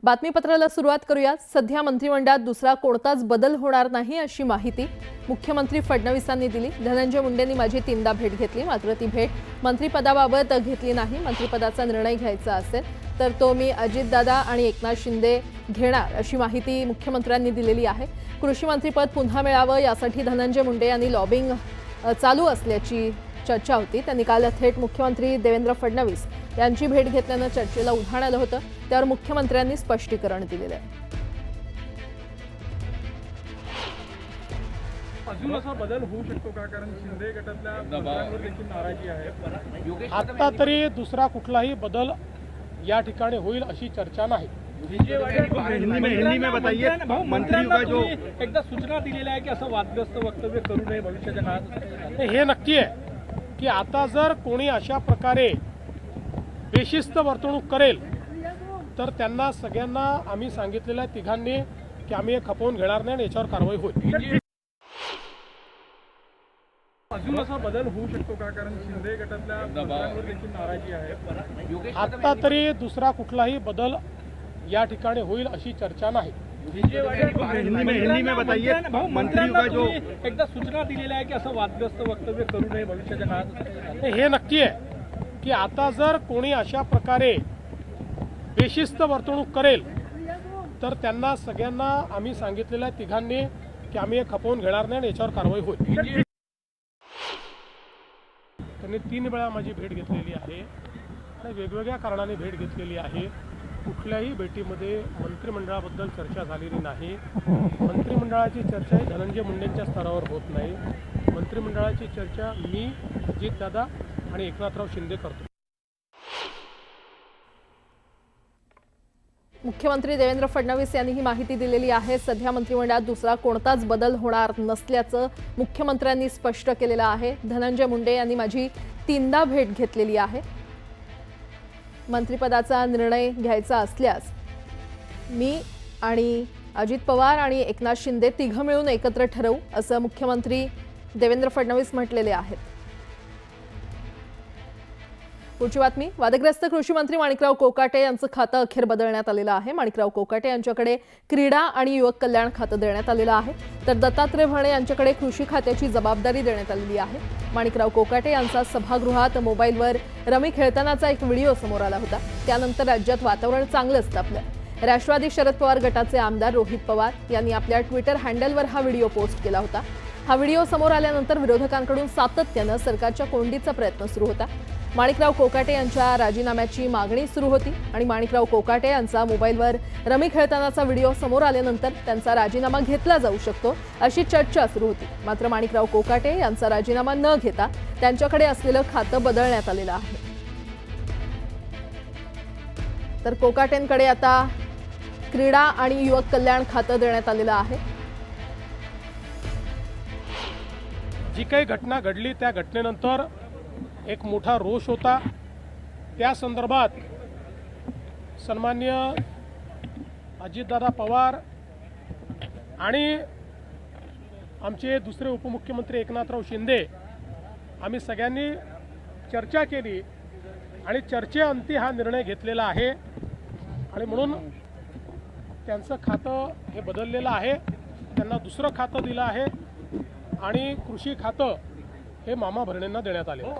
बातमीपत्राला सुरुवात करूया। सध्या मंत्रिमंडळात दुसरा कोणताच बदल होणार नाही अशी माहिती मुख्यमंत्री फडणवीसांनी दिली। धनंजय मुंडेंनी माझी तीनदा भेट घेतली, मात्र ती भेट मंत्रिपदाबाबत घेतली नाही। मंत्रिपदाचा निर्णय घ्यायचा असेल तर तो मी अजितदादा आणि एकनाथ शिंदे घेणार अशी माहिती मुख्यमंत्र्यांनी दिलेली आहे। कृषी मंत्रिपद पुन्हा मिळावं यासाठी धनंजय मुंडे यांनी लॉबिंग चालू असल्याची चर्चा होती। त्यांनी काल थेट मुख्यमंत्री देवेंद्र फडणवीस यांची भेट घेतल्यानं चर्चेला उधाण आलं होतं। त्यावर मुख्यमंत्र्यांनी स्पष्टीकरण दिलेलं आहे। अजून असा बदल होऊ शकतो का? कारण शिंदे गटातल्या मंत्र्यांवर देखील नाराजी आहे। आता तरी दुसरा कुठलाही बदल या ठिकाणी होईल अशी चर्चा नाही। हिंदी में बताइए, मंत्रियों का जो एकदा सूचना दिलेल्या आहे की असं वादग्रस्त वक्तव्य करू नये भविष्याच्या काळात। हे नक्की आहे की आता जर कोणी अशा प्रकारे बेशिस्त वर्तणूक करेल तर त्यांना सगळ्यांना आम्ही सांगितलेल्या तिघांनी की आम्ही हे खपवून घेणार नाही आणि याच्यावर कारवाई होईल। अजून असा बदल होऊ शकतो का? कारण शिंदे गटातल्या मंत्र्यांवर देखील नाराजी आहे। आता तरी दुसरा कुठलाही बदल या ठिकाणी होईल अशी चर्चा नाही। हिंदी में बताइए, मंत्रियों का जो एकदा सूचना दिलेल्या आहे की असं वादग्रस्त वक्तव्य करू नये भविष्याच्या काळात। हे नक्की आहे की आता जर कोणी अशा प्रकारे बेशिस्त वर्तणूक करेल तर त्यांना सगळ्यांना आम्ही सांगितलेल्या तिघांनी की आम्ही हे खपवून घेणार नाही आणि याच्यावर कारवाई होईल। त्यांनी 3 वेळा माझी भेट घेतलेली आहे आणि वेगवेगळ्या कारणाने भेट घेतलेली आहे। कुठल्याही भेटीमध्ये मंत्रिमंडळाबद्दल चर्चा झालेली नाही। मंत्रिमंडळाची चर्चा ही धनंजय मुंडेंच्या स्तरावर होत नाही। मंत्रिमंडळाची चर्चा मी, अजितदादा आणि एकनाथराव शिंदे करतो। मुख्यमंत्री देवेंद्र फडणवीस यांनी ही माहिती दिलेली आहे। सध्या मंत्रिमंडळात दुसरा कोणताच बदल होणार नसल्याचं मुख्यमंत्र्यांनी स्पष्ट केलेलं आहे। धनंजय मुंडे यांनी माझी 3दा भेट घेतलेली आहे। मंत्रिपदाचा निर्णय घ्यायचा असल्यास मी आणि अजित पवार आणि एकनाथ शिंदे तिघं मिळून एकत्र ठरवू असं मुख्यमंत्री देवेंद्र फडणवीस म्हटलेले आहेत। पुढची बातमी, वादग्रस्त कृषी मंत्री माणिकराव कोकाटे यांचं खातं अखेर बदलण्यात आलेलं आहे। माणिकराव कोकाटे यांच्याकडे क्रीडा आणि युवक कल्याण खातं देण्यात आलेलं आहे, तर दत्तात्रय भरणे यांच्याकडे कृषी खात्याची जबाबदारी देण्यात आलेली आहे। माणिकराव कोकाटे यांचा सभागृहात मोबाईलवर रमी खेळतानाचा एक व्हिडिओ समोर आला होता। त्यानंतर राज्यात वातावरण चांगलंच तापलं। राष्ट्रवादी शरद पवार गटाचे आमदार रोहित पवार यांनी आपल्या ट्विटर हँडलवर हा व्हिडिओ पोस्ट केला होता। हा व्हिडिओ समोर आल्यानंतर विरोधकांकडून सातत्यानं सरकारच्या कोंडीचा प्रयत्न सुरू होता। माणिकराव कोकाटे यांच्या राजीनाम्याची मागणी सुरू होती आणि माणिकराव कोकाटे यांचा मोबाईलवर रमी खेळतानाचा व्हिडिओ समोर आल्यानंतर त्यांचा राजीनामा घेतला जाऊ शकतो अशी चर्चा सुरू होती। मात्र माणिकराव कोकाटे यांचा राजीनामा न घेता त्यांच्याकडे असलेलं खातं बदलण्यात आलेलं आहे। तर कोकाटेंकडे आता क्रीडा आणि युवक कल्याण खातं देण्यात आलेलं आहे। जी काही घटना घडली त्या घटनेनंतर एक मोठा रोष होता। त्या संदर्भात सन्माननीय अजितदादा पवार आणि आमचे दुसरे उपमुख्यमंत्री एकनाथराव शिंदे आम्ही सगळ्यांनी चर्चा केली आणि चर्चेअंती हा निर्णय घेतलेला आहे आणि म्हणून त्यांचं खातं हे बदललेलं आहे। त्यांना दुसरं खातं दिलं आहे आणि कृषी खातं हे मामा भरणेंना देण्यात आले।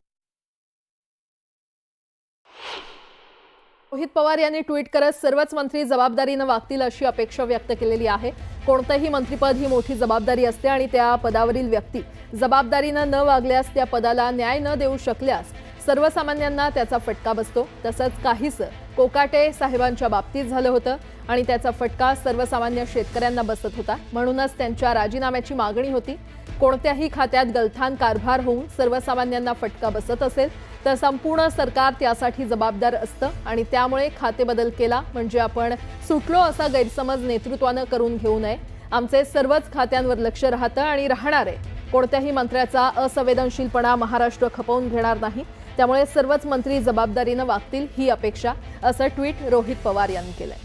रोहित पवार यांनी ट्विट करत सर्वच मंत्री जबाबदारीने वागतील अशी अपेक्षा व्यक्त केलेली आहे। कोणतेही मंत्रिपद ही मोठी जबाबदारी असते आणि त्या पदावरील व्यक्ती जबाबदारीने न वागल्यास, त्या पदाला न्याय न देऊ शकल्यास सर्वसामान्यांना त्याचा फटका बसतो। तसंच काहीसं कोकाटे साहेबांच्या बाबतीत झालं होतं आणि त्याचा फटका सर्वसामान्य शेतकऱ्यांना बसत होता। म्हणूनच त्यांच्या राजीनाम्याची मागणी होती। कोणत्याही खात्यात गलथान कारभार होऊन सर्वसामान्यांना फटका बसत असेल तर संपूर्ण सरकार त्यासाठी जबाबदार असतं आणि त्यामुळे खाते बदल केला म्हणजे आपण सुटलो असा गैरसमज नेतृत्वानं करून घेऊ नये। आमचे सर्वच खात्यांवर लक्ष राहतं आणि राहणार आहे। कोणत्याही मंत्र्याचा असंवेदनशीलपणा महाराष्ट्र खपवून घेणार नाही, त्यामुळे सर्वच मंत्री जबाबदारीनं वागतील ही अपेक्षा, असं ट्विट रोहित पवार यांनी केलंय।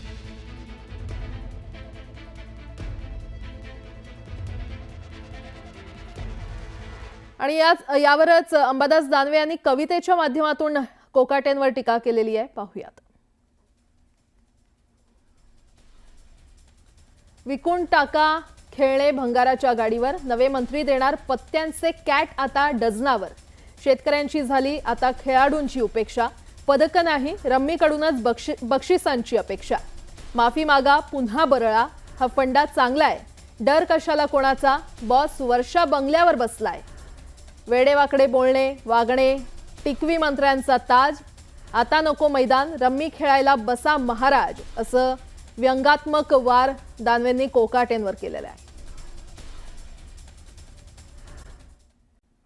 आणि यावरच अंबादास दानवे यांनी कवितेच्या माध्यमातून कोकाटेंवर टीका केलेली आहे, पाहूयात। विकून टाका खेळणे भंगाराच्या गाडीवर, नवे मंत्री देणार पत्त्यांचे कॅट आता डझनावर. शेतकऱ्यांची झाली आता खेळाडूंची उपेक्षा, पदकं नाही रम्मीकडूनच बक्षिसांची अपेक्षा. माफी मागा पुन्हा बरळा, हा फंडा चांगलाय, डर कशाला कोणाचा, बॉस वर्षा बंगल्यावर बसलाय. वेडेवाकडे बोलणे वागणे टिकवी मंत्र्यांचा ताज, आता नको मैदान रम्मी खेळायला बसा महाराज, असं व्यंगात्मक वार दानवेंनी कोकाटेंवर केलेला आहे.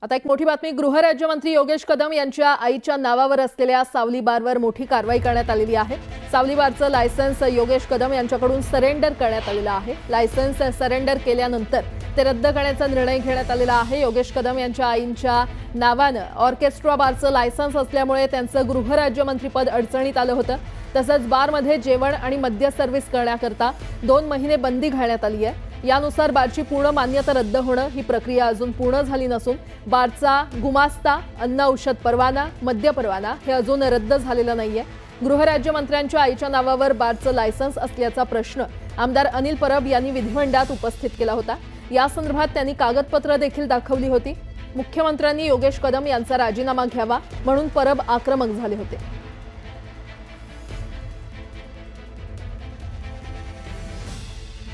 आता एक मोठी बातमी. गृहराज्यमंत्री योगेश कदम यांच्या आईच्या नावावर असलेल्या सावली बारवर मोठी कारवाई करण्यात आलेली आहे. सावली बारचं लायसन्स योगेश कदम यांच्याकडून सरेंडर करण्यात आलेलं आहे. लायसन्स सरेंडर केल्यानंतर ते रद्द करण्याचा निर्णय घेण्यात आलेला आहे. योगेश कदम यांच्या आईंच्या नावानं ऑर्केस्ट्रा बारचं लायसन्स असल्यामुळे त्यांचं गृहराज्यमंत्रीपद अडचणीत आलं होतं. तसंच बारमध्ये जेवण आणि मद्य सर्व्हिस करण्याकरता 2 महिने बंदी घालण्यात आली आहे. यानुसार बारची पूर्ण मान्यता रद्द होणं ही प्रक्रिया अजून पूर्ण झाली नसून बारचा गुमास्ता, अन्न औषध परवाना, मद्य परवाना हे अजून रद्द झालेलं नाहीये. गृहराज्यमंत्र्यांच्या आईच्या नावावर बारचं लायसन्स असल्याचा प्रश्न आमदार अनिल परब यांनी विधिमंडळात उपस्थित केला होता. या संदर्भात त्यांनी कागदपत्र देखील दाखवली होती. मुख्यमंत्र्यांनी योगेश कदम यांचा राजीनामा घ्यावा म्हणून परब आक्रमक झाले होते.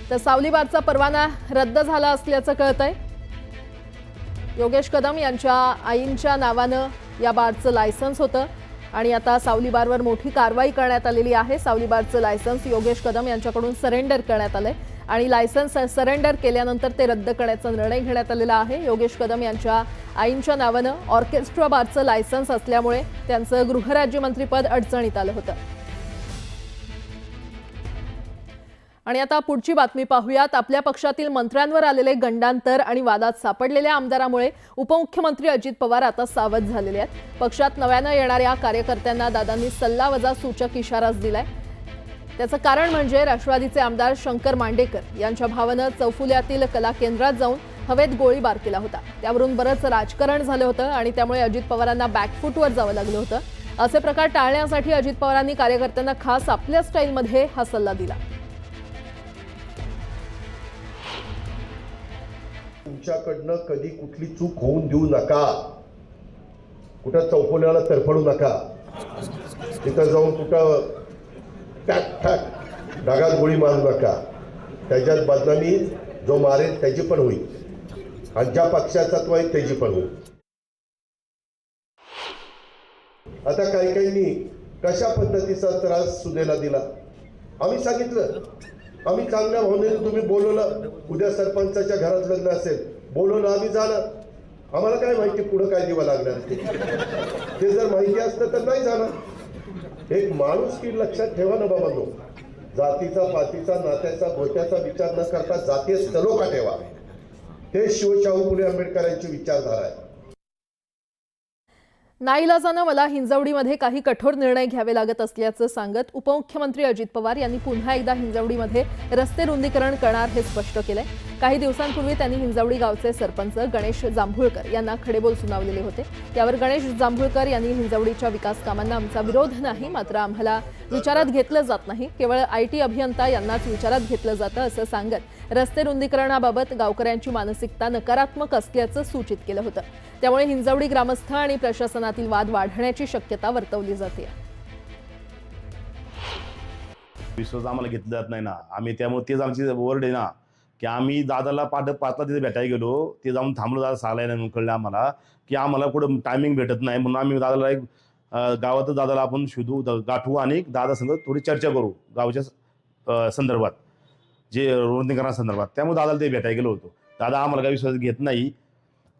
तर सावली बारचा परवाना रद्द झाला असल्याचं कळतंय. योगेश कदम यांच्या आईंच्या नावानं या बारचं लायसन्स होतं आणि आता सावली बारवर मोठी कारवाई करण्यात आलेली आहे. सावली बारचं लायसन्स योगेश कदम यांच्याकडून सरेंडर करण्यात आलंय आणि लायसन्स सरेंडर केल्यानंतर ते रद्द करण्याचा निर्णय घेण्यात आलेला आहे. योगेश कदम यांच्या आईंच्या नावानं ऑर्केस्ट्रा बारचं लायसन्स असल्यामुळे त्यांचं गृहराज्यमंत्रीपद अडचणीत आलं होतं. आणि आता पुढची बातमी पाहूयात. आपल्या पक्षातील मंत्र्यांवर आलेले गंडांतर आणि वादात सापडलेल्या आमदारामुळे उपमुख्यमंत्री अजित पवार आता सावध झालेले आहेत. पक्षात नव्यानं येणाऱ्या कार्यकर्त्यांना दादांनी सल्लावजा सूचक इशाराच दिलाय. त्याचं कारण म्हणजे राष्ट्रवादीचे आमदार शंकर मांडेकर यांच्या भावानं चौफुल्यातील कला केंद्रात जाऊन हवेत गोळीबार केला होता. त्यावरून बरंच राजकारण झालं होतं आणि त्यामुळे अजित पवारांना बॅकफूटवर जावं लागलं होतं. असे प्रकार टाळण्यासाठी अजित पवारांनी कार्यकर्त्यांना खास आपल्या स्टाईलमध्ये हा सल्ला दिला. तुमच्याकडनं कधी कुठली चूक होऊन देऊ नका. कुठं चौफुल्याला तरफडू नका. तिथं जाऊन कुठं टॅक टॅक ढगात गोळी मारू नका. त्याच्यात बदनामी जो मारेल त्याची पण होईल आणि ज्या पक्षाचा तो आहे त्याची पण होईल. आता काही काहींनी कशा पद्धतीचा त्रास सुनेला दिला. आम्ही सांगितलं, आम्ही चांगल्या भावनेने तुम्ही बोलवलं. उद्या सरपंचाच्या घरात लग्न असेल, बोलवलं आम्ही जाणार. आम्हाला काय माहिती पुढं काय दिवं लागणार ते जर माहिती असतं तर नाही जाणार. एक माणूस की लक्षात ठेवा ना बाबांनो. जातीचा, पातीचा, नात्याचा, गोत्याचा विचार न करता जातीय सलोखा ठेवा. हे शिवशाहू फुले आंबेडकरांची विचारधारा आहे. नाईलाजानं मला हिंजवडीमध्ये काही कठोर निर्णय घ्यावे लागत असल्याचं सांगत उपमुख्यमंत्री अजित पवार यांनी पुन्हा एकदा हिंजवडीमध्ये रस्ते रुंदीकरण करणार हे स्पष्ट केलंय. काही दिवसांपूर्वी त्यांनी हिंजवडी गावचे सरपंच गणेश जांभुळकर यांना खडेबोल सुनावलेले होते. त्यावर गणेश जांभुळकर यांनी हिंजवडीच्या विकास कामांना आमचा विरोध नाही, मात्र आम्हाला विचारात घेतलं जात नाही, केवळ IT अभियंता यांनाच विचारात घेतलं जातं असं सांगत रस्ते रुंदीकरणाबाबत गावकऱ्यांची मानसिकता नकारात्मक असल्याचं सूचित केलं होतं. त्यामुळे हिंजवडी ग्रामस्थ आणि प्रशासनातील वाद वाढण्याची शक्यता वर्तवली जाते. विश्वास आम्हाला घेतलं जात नाही ना. आम्ही त्यामुळे तेच आमची वर्ड आहे ना की आम्ही दादाला पाचला तिथे भेटायला गेलो. ते जाऊन थांबलो. दादा साला नाही कळलं आम्हाला की आम्हाला कुठं टायमिंग भेटत नाही. म्हणून आम्ही दादाला एक गावातच दादाला आपण शोधू, गाठवू आणि दादा संग थोडी चर्चा करू गावच्या संदर्भात, जे रुंदीकरणासंदर्भात. त्यामुळे दादाला ते भेटायला गेलो होतो. दादा आम्हाला काही विश्वास घेत नाही.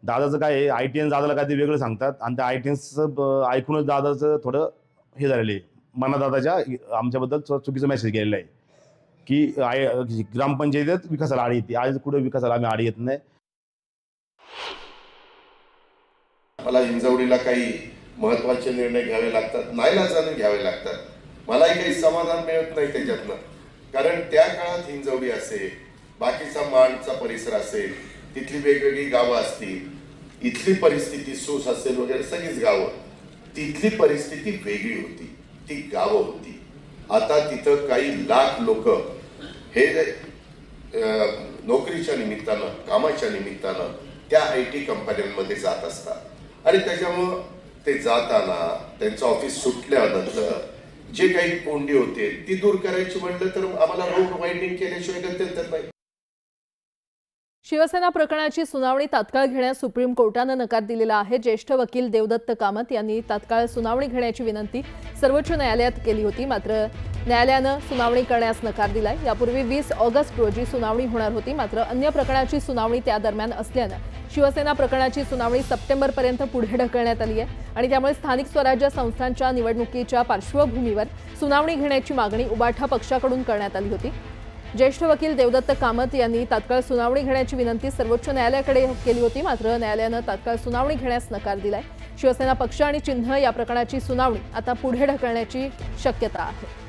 दादाचं काय आहे, ITN दादाला काय ते वेगळं सांगतात आणि त्या ITNचं ऐकूनच दादाचं थोडं हे झालेलं आहे. दादाच्या आमच्याबद्दल चुकीचा मेसेज गेलेला आहे की ग्रामपंचायतीत विकासाला आडी येते. आज कुठं विकासाला आम्ही आडी येत नाही. मला हिंजवडीला काही महत्वाचे निर्णय घ्यावे लागतात, नाईलाजाने घ्यावे लागतात. मलाही काही समाधान मिळत नाही त्याच्यातनं. कारण त्या काळात हिंजवडी असेल, बाकीचा माणचा परिसर असेल, तिथली वेगवेगळी गावं असतील, इथली परिस्थिती सूस असेल वगैरे सगळीच गावं, तिथली परिस्थिती वेगळी होती. ती गावं होती. आता तिथं काही लाख लोक हे नोकरीच्या निमित्तानं, कामाच्या निमित्तानं त्या IT कंपन्यांमध्ये जात असतात आणि त्याच्यामुळं ते जाताना त्यांचं ऑफिस सुटल्यानंतर जे काही कोंडी होते ती दूर करायची म्हटलं तर आम्हाला रोड वाइंडिंग केल्याशिवाय गत्यंतर नाही. शिवसेना प्रकरणाची सुनावणी तात्काळ घेण्यास सुप्रीम कोर्टानं नकार दिलेला आहे. ज्येष्ठ वकील देवदत्त कामत यांनी तात्काळ सुनावणी घेण्याची विनंती सर्वोच्च न्यायालयात केली होती, मात्र न्यायालयानं सुनावणी करण्यास नकार दिलाय. यापूर्वी 20 ऑगस्ट रोजी सुनावणी होणार होती, मात्र अन्य प्रकरणाची सुनावणी त्या दरम्यान असल्यानं शिवसेना प्रकरणाची सुनावणी सप्टेंबरपर्यंत पुढे ढकलण्यात आली आहे आणि त्यामुळे स्थानिक स्वराज्य संस्थांच्या निवडणुकीच्या पार्श्वभूमीवर सुनावणी घेण्याची मागणी उबाठा पक्षाकडून करण्यात आली होती. ज्येष्ठ वकील देवदत्त कामत यांनी तात्काळ सुनावणी घेण्याची विनंती सर्वोच्च न्यायालयाकडे केली होती, मात्र न्यायालयानं तात्काळ सुनावणी घेण्यास नकार दिलाय. शिवसेना पक्ष आणि चिन्ह या प्रकरणाची सुनावणी आता पुढे ढकलण्याची शक्यता आहे.